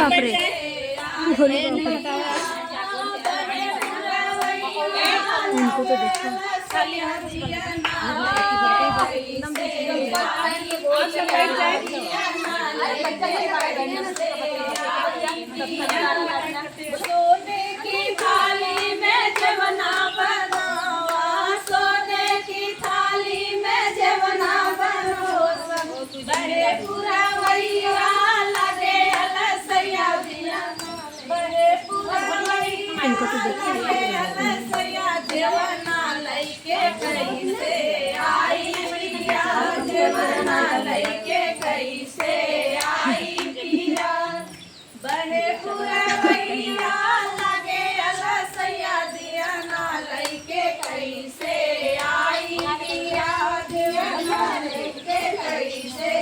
बाप रे इनको तो देखो सोने की थाली में जवना बनावा, सोने की थाली में जवना बनवा, बड़े पूरा वैया लगे अलसैया दिया, बड़े पूरा वैया लगे अलसैया जवना लइके कैसे आई पिया, जवना लइके कैसे आई पिया, बड़े पूरा वैया लगे अलसैया दिया ना लइके कैसे आई पिया, जवना लइके कैसे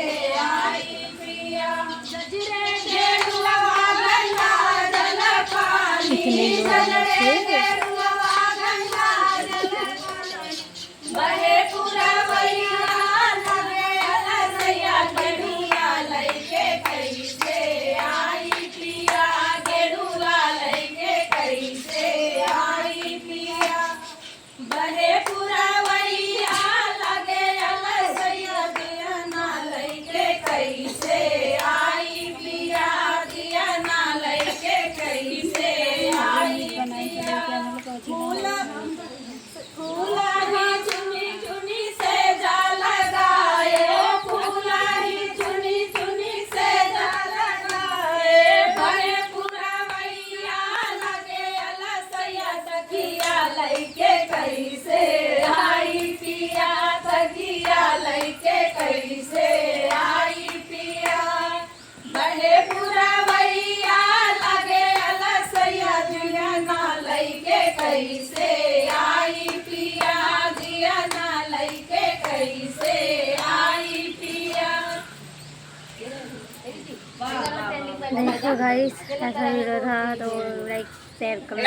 आई पिया, गजरे गेरुआ गंगा जल पानी, गजरे गेरुआ गंगा जल पानी, बड़े पूरा वैया लगे अलसैया गेरुआ लइके कैसे आई पिया, गेरुआ लइके कैसे आई पिया, बड़े पूरा वैया लगे अलसैया दिया ना लइके कैसे आई पिया, दिया ना लइके कैसे आई पिया, फूला फूला ही चुनी चुनी से जा लगाए, फूला ही चुनी चुनी से जा लगाए, बड़े पूरा वैया लगे अलसैया तकिया लइके कैसे आई पिया, तकिया लइके कैसे आई पिया, बड़े पूरा वैया लगे अलसैया दिया ना लइके कैसे आई पिया, दिया ना लइके कैसे आई पिया। देखो गाइस ऐसा वीडियो था तो लाइक शेयर करो